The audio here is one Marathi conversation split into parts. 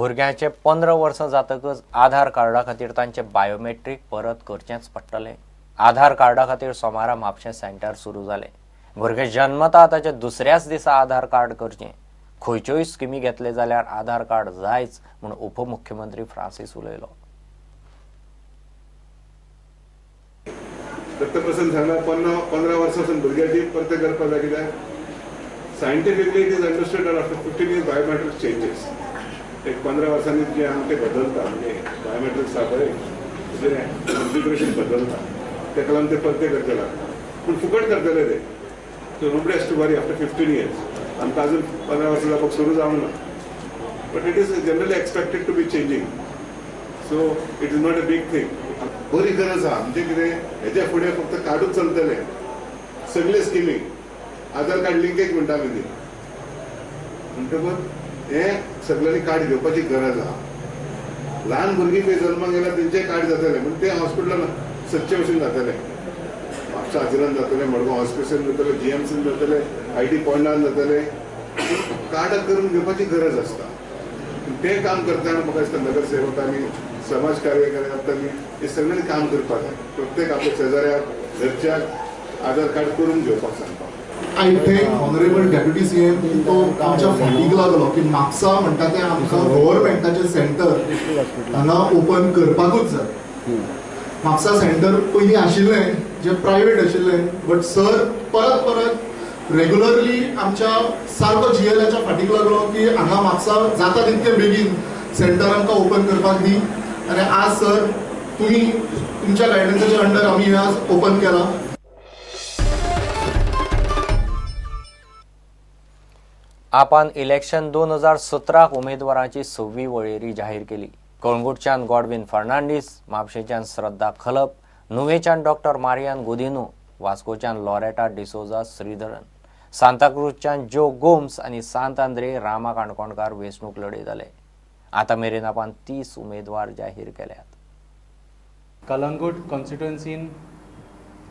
भुरग्याचे 15 वर्सां जातकच आधार कार्डा खातीर तांचे बायोमेट्रीक परत करचेंच पडटलें। आधार कार्डा खातीर सोमारा म्हापशें सेंटर सुरू जालें। भुरगे जन्मता ताचे दुसऱ्याच दिसा आधार कार्ड करचें। खंयच्योय स्किमी घेतले जाल्यार आधार कार्ड जायच म्हूण उपमुख्यमंत्री फ्रांसीस उलयलो। दत्तप्रसन्न सांगला 15 वर्सांसून भुरग्याची परते करपाक जाय कित्याक scientifically it is understood that after 15 years biometric changes एक 15 वर्सांनी जे आमी ते बदलता म्हणजे बायोमेट्रिक्स आसा पळय तेजें कॉन्फिगरेशन बदलता तेका लागून ते परते करचे लागता पूण फुकट करतले ते so nobody has to worry after 15 years आमकां अजून 15 वर्सां जावपाक सुरू जावंक ना but it is generally expected to be changing so it is not a big thing बरी गरज आहा म्हणजे कितें हेच्या फुडें फक्त कार्डूच चलतले सगळे स्किमी आधार कार्ड लिंकेज म्हणटा आमी ती म्हणटकूच हें सगळ्यांनी कार्ड घेवपाची गरज आहा ल्हान भुरगीं खंय जल्माक गेल्यार तेंचें कार्ड जातलें म्हणजे ते हॉस्पिटलान सदचे भशेन जातलें म्हापसा हाजिरान जातलें मडगांव हॉस्पिटलान जातलें जीएमसीन जातलें आयटी पॉयंटान जातलें कार्ड करून घेवपाची गरज आसता तें काम करतना म्हाका दिसता नगरसेवकांनी समाज कार्यकर्त्यांनी हे सगळ्यांनी काम करपाक जाय प्रत्येक आपल्या शेजाऱ्याक घरच्याक आधार कार्ड करून घेवपाक सांगपाक I think honourable deputy CM तो आमच्या फाटीक लागलो की म्हापसा म्हणटा तें आमकां गव्हर्मेंटाचें सेंटर हांगा ओपन करपाकूच जाय। म्हापसा सेंटर पयलीं आशिल्लें जें प्रायवेट आशिल्लें बट सर परत परत रेग्युलरली आमच्या सारको जीएलच्या फाटीक लागलो की हांगा म्हापसा जाता तितके बेगीन सेंटर आमकां ओपन करपाक दी आनी आज सर तुमच्या गायडन्साच्या अंडर आमी हे आज ओपन केला। आपान इलेक्शन 2017 उमेदवारांची 6वी वळेरी जाहीर केली। कळंगूटच्यान गॉडविन फर्नांडीस, म्हापशेच्यान श्रद्धा Khalap, नुवेच्यान doctor Marianne Gudino, वास्कोच्यान Loretta D'Souza Sreedharan, सांताक्रूजच्यान जो गोम्स आनी सांत आंद्रे रामा काणकोणकार वेंचणूक लढयतले। आता मेरेन आपण 30 उमेदवार जाहीर केल्यात। कलंगूट कॉन्स्टिट्युएन्सीन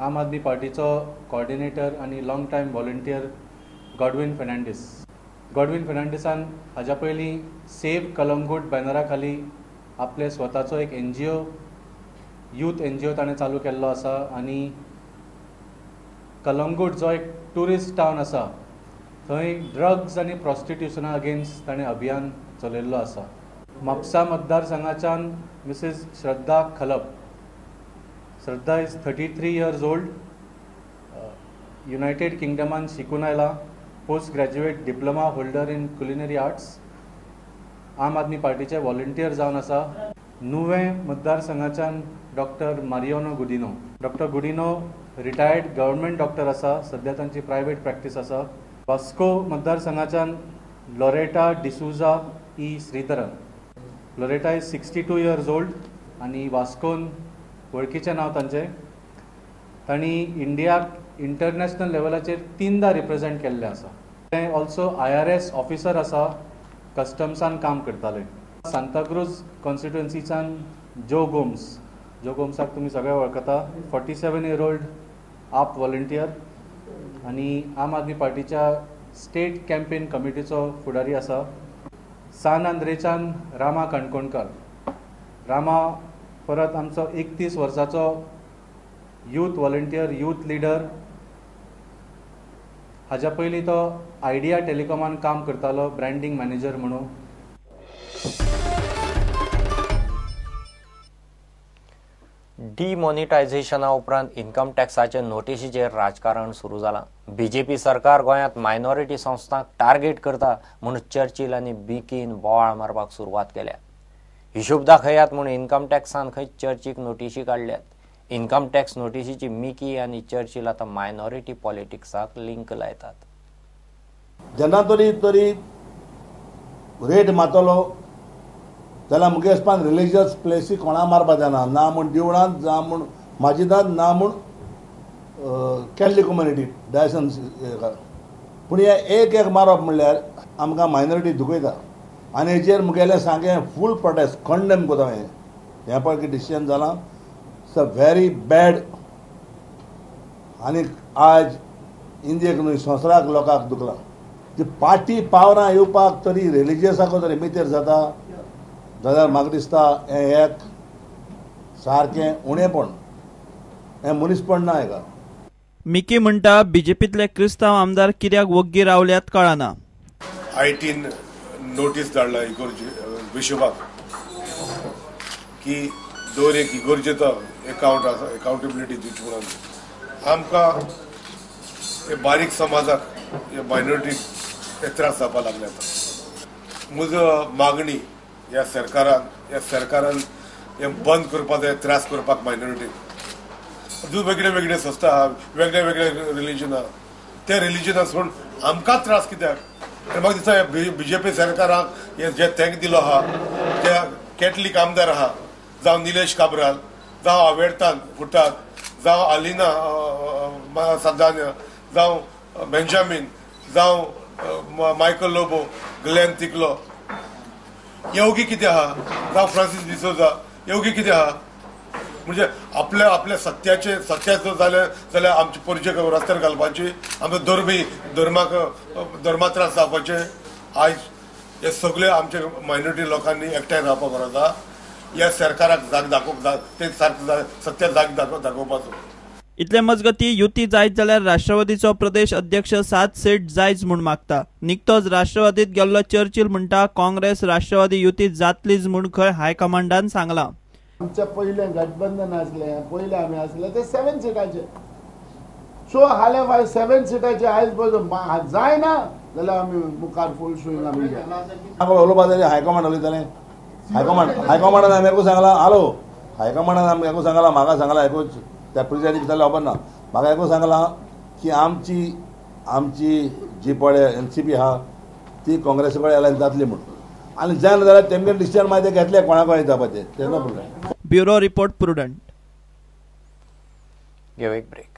आम आदमी पार्टीचो कोऑर्डिनेटर आनी लॉंग टायम व्हॉलंटियर गॉडविन फर्नांडीसान हाज्या पयलीं सेव कलंगूट बॅनरा खाली आपले स्वताचो एक NGO यूथ NGO ताणें चालू केल्लो आसा आनी कलंगूट जो एक ट्युरिस्ट टावन आसा थंय ड्रग्स आनी प्रॉस्टिट्युशना अगेन्स्ट ताणें अभियान चलयल्लो आसा। म्हापसा मतदारसंघाच्यान Mrs Shraddha Khalap, Shraddha is 33 years old, united किंगडमान शिकून आयला, post graduate diploma holder in culinary arts, Aam Aadmi पार्टीचे व्हॉलंटियर जावन आसा। नुवे मतदारसंघाच्यान doctor Mariano Gudino, doctor Gudino retired government doctor आसा, सद्या तांची प्रायवेट प्रॅक्टीस आसा। वास्को मतदारसंघाच्यान लॉरेटा डिसुजा ई Shridharan, Loreta is 62 years old आनी वास्कोन वळखीचें नांव तांचें। तांणी इंडियाक इंटरनॅशनल लेवलाचेर 3दा रिप्रेझेंट केल्लें आसा। ते ऑल्सो IRS ऑफिसर आसा, कस्टम्सान काम करताले। सांताक्रूज कॉन्स्टिट्युएन्सीच्यान जो गोम्साक तुमी सगळे वळखता, 47 year old आप व्हॉलंटियर आनी आम आदमी पार्टीच्या स्टेट कॅम्पेन कमिटीचो फुडारी आसा। सान आंद्रेच्यान रामा काणकोणकार, रामा परत आमचो 31 वर्साचो यूथ व्हॉलंटियर, यूथ लिडर। हाज्या पयलीं तो आयडिया टेलिकॉमान काम करतालो ब्रँडिंग मॅनेजर म्हणून। डिमॉनिटायझेशना उपरांत इन्कम टॅक्साचे नोटीशीचेर राजकारण सुरू जालां। BJP सरकार गोंयांत मायनॉरिटी संस्थांक टार्गेट करता म्हूण चर्चिल आनी बिकीन बोवाळ मारपाक सुरवात केल्या। हिशोब दाखयात म्हूण इन्कम टॅक्सान खंय चर्चीक नोटीशी काडल्यात। इन्कम टॅक्स नोटीशीची मिकी आनी चर्चिल आतां मायनॉरिटी पॉलिटिक्साक लिंक लायतात। जेन्ना तरी रेट मारतलो जाल्यार मुगे हिसपान रिलिजियस प्लेसी कोणा मारपा जायना, ना म्हूण देवळांत, ना म्हूण माजिदांत, ना म्हूण कॅथलीक कम्युनिटी डायसन। पूण हे एक मारप म्हणल्यार आमकां मायनॉरिटी दुखयता आनी हेचेर मुगेलें सांगें फूल प्रोटेस्ट कंडेम कोता हें पळय डिसिजन जालां। इट्स अ व्हेरी बॅड आनी आज इंडियेक न्हय संवसाराक लोकांक दुखला। ती पार्टी पावरां येवपाक तरी रिलिजियसाक तरी भितर जाता जाल्यार म्हाका दिसता हें एक सारकें उणेंपण, हें मनीसपण ना हेका. मिकी म्हणटा बीजेपीतले क्रिस्तांव आमदार कित्याक वग्गी रावल्यात कळना. आयटीन नोटीस धाडला विशोबाक की दर एक इगोर्जेचो अकाउंट आसा, अकाउंटेबिलिटी दिवची म्हणून. आमकां हे बारीक समाजाक, हे मायनॉरिटीक हे त्रास जावपाक लागले आतां. म्हजो मागणी ह्या सरकारान हे बंद करपाक जाय, त्रास करपाक मायनॉरिटीक. जो वेगळे वेगळे संस्था आहा, वेगळे वेगळे रिलीजन आहा, त्या रिलीजनासून आमकां त्रास कित्याक? म्हाका दिसता बीजेपी सरकाराक हे जे थँक दिलो आहा, जे कॅथलीक आमदार आहा, जावं निलेश काब्राल, जावं आवेर्तान फुटाक, जावं अलिना सदान्या, जावं बेंजामीन, जावं मायकल लोबो, ग्लेन तिकलो, येवगी कितें आहा, जावं फ्रांसीस डिसोजा, येवगी कितें आहा? म्हणजे आपल्या सत्याचें जाल्यार आमचे परिचय रस्त्यार घालपाची, आमचे धर्मा त्रास जावपाचे. आयज हे सगळे आमचे मायनॉरिटी लोकांनी एकठांय रावपाक गरज आहा. ह्या सरकाराक जाग दाखोवपाक, ते सत्य जाग दाखोवपाचो. इतले मजगती युती जायत जाल्यार राष्ट्रवादीचो प्रदेश अध्यक्ष 7 सीट जायच म्हूण मागता. निकतोच राष्ट्रवादीत गेल्लो चर्चिल म्हणटा काँग्रेस राष्ट्रवादी युती जातलीच म्हूण खंय हायकमांडान सांगलां. आमच्या पयले गठबंधन आसलें, पयले आमी आसले ते 7 सिटाचे. सो हाले 7 सिटाचे आयज पळय जायना जाल्यार आमी मुखार फूल स्विंग आमी उलोवपा जाय. हायकमांड उलयतालें, हायकमांडान आमी एकूच सांगलां हालो, हायकमांडान आमी एकूच सांगलां, म्हाका सांगलां एकूच, त्या प्रिजायडींग जाल्यार खबर ना, म्हाका एकूच सांगलां की आमची जी पळय एनसीपी आहा ती काँग्रेसी कडेन अलायन्स जातली म्हणून. आनी जायना जाल्यार तेमगे डिसिजन मागीर ते घेतले कोणाकय जावपाचें, तेच no problem. Bureau report Prudent. घेऊ एक ब्रेक.